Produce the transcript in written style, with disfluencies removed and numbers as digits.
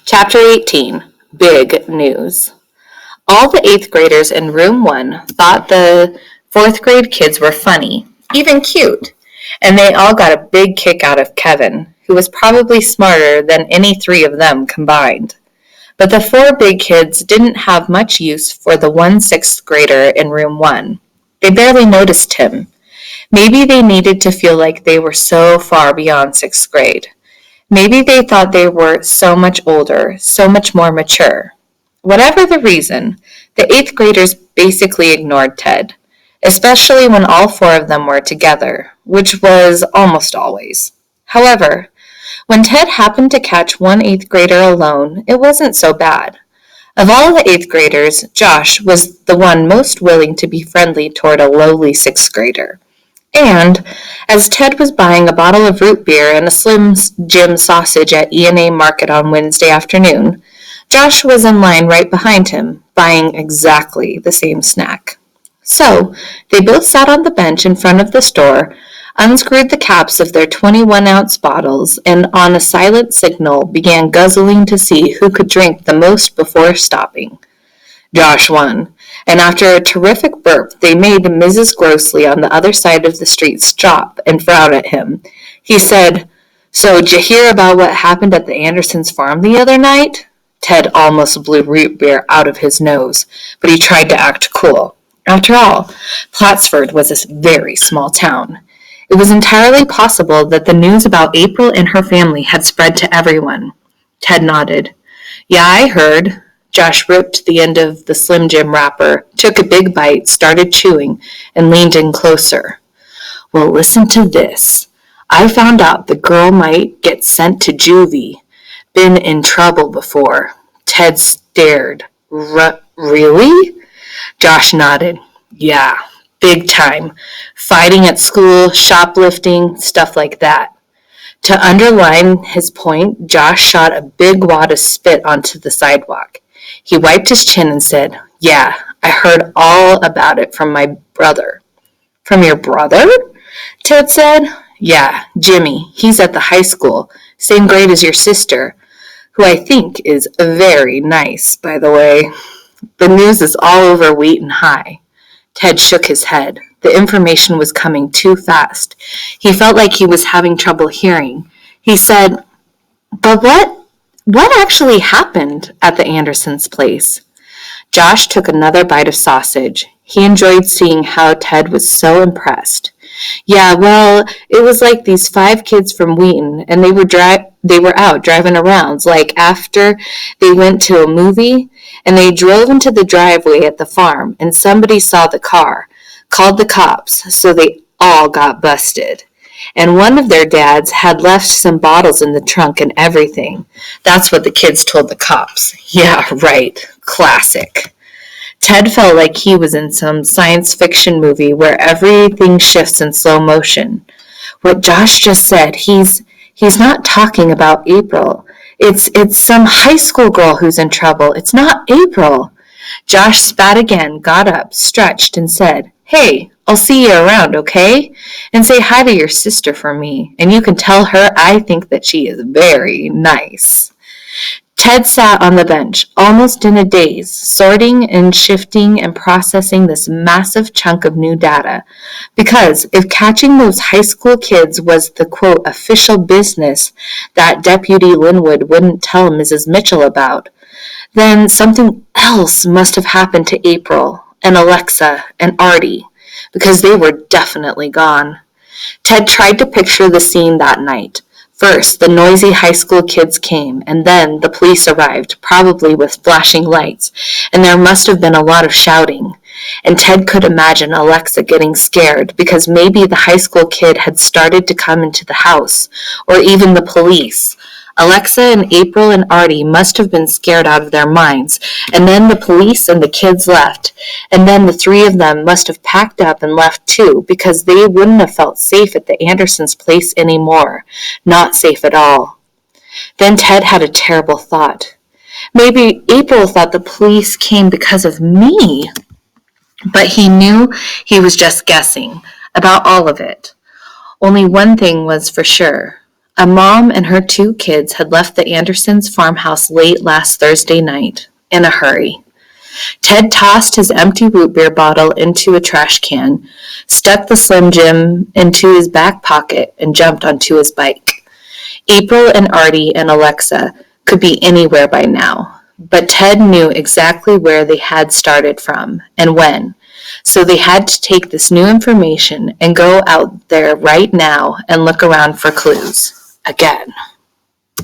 Chapter 18, Big News. All the 8th graders in room 1 thought the 4th grade kids were funny, even cute, and they all got a big kick out of Kevin, who was probably smarter than any 3 of them combined. But the 4 big kids didn't have much use for the 1 6th grader in room 1. They barely noticed him. Maybe they needed to feel like they were so far beyond 6th grade. Maybe they thought they were so much older, so much more mature. Whatever the reason, the 8th graders basically ignored Ted, especially when all 4 of them were together, which was almost always. However, when Ted happened to catch one 8th grader alone, it wasn't so bad. Of all the 8th graders, Josh was the one most willing to be friendly toward a lowly 6th grader. And, as Ted was buying a bottle of root beer and a Slim Jim sausage at E&A Market on Wednesday afternoon, Josh was in line right behind him, buying exactly the same snack. So, they both sat on the bench in front of the store, unscrewed the caps of their 21-ounce bottles, and on a silent signal began guzzling to see who could drink the most before stopping. Josh won, and after a terrific burp, they made Mrs. Grossley on the other side of the street stop and frown at him. He said, "So, did you hear about what happened at the Andersons' farm the other night?" Ted almost blew root beer out of his nose, but he tried to act cool. After all, Plattsford was a very small town. It was entirely possible that the news about April and her family had spread to everyone. Ted nodded. "Yeah, I heard." Josh ripped the end of the Slim Jim wrapper, took a big bite, started chewing, and leaned in closer. "Well, listen to this. I found out the girl might get sent to juvie. Been in trouble before." Ted stared. Really? Josh nodded. "Yeah, big time. Fighting at school, shoplifting, stuff like that." To underline his point, Josh shot a big wad of spit onto the sidewalk. He wiped his chin and said, "Yeah, I heard all about it from my brother." "From your brother?" Ted said. "Yeah, Jimmy. He's at the high school, same grade as your sister, who I think is very nice, by the way. The news is all over Wheaton High." Ted shook his head. The information was coming too fast. He felt like he was having trouble hearing. He said, "But what actually happened at the Andersons' place?" Josh took another bite of sausage. He enjoyed seeing how Ted was so impressed. "Yeah, well, it was like these 5 kids from Wheaton, and they were out driving around, like after they went to a movie, and they drove into the driveway at the farm, and somebody saw the car, called the cops, so they all got busted. And one of their dads had left some bottles in the trunk and everything. That's what the kids told the cops." "Yeah, right. Classic." Ted felt like he was in some science fiction movie where everything shifts in slow motion. What Josh just said, he's not talking about April. It's some high school girl who's in trouble. It's not April. Josh spat again, got up, stretched, and said, "Hey, I'll see you around, okay? And say hi to your sister for me, and you can tell her I think that she is very nice." Ted sat on the bench, almost in a daze, sorting and shifting and processing this massive chunk of new data. Because if catching those high school kids was the, quote, official business that Deputy Linwood wouldn't tell Mrs. Mitchell about, then something else must have happened to April and Alexa and Artie, because they were definitely gone. Ted tried to picture the scene that night. First, the noisy high school kids came, and then the police arrived, probably with flashing lights, and there must have been a lot of shouting. And Ted could imagine Alexa getting scared because maybe the high school kid had started to come into the house, or even the police. Alexa and April and Artie must have been scared out of their minds, and then the police and the kids left, and then the 3 of them must have packed up and left too, because they wouldn't have felt safe at the Andersons' place anymore. Not safe at all. Then Ted had a terrible thought. Maybe April thought the police came because of me. But he knew he was just guessing about all of it. Only one thing was for sure. A mom and her 2 kids had left the Andersons' farmhouse late last Thursday night, in a hurry. Ted tossed his empty root beer bottle into a trash can, stuck the Slim Jim into his back pocket, and jumped onto his bike. April and Artie and Alexa could be anywhere by now, but Ted knew exactly where they had started from and when, so they had to take this new information and go out there right now and look around for clues. Again.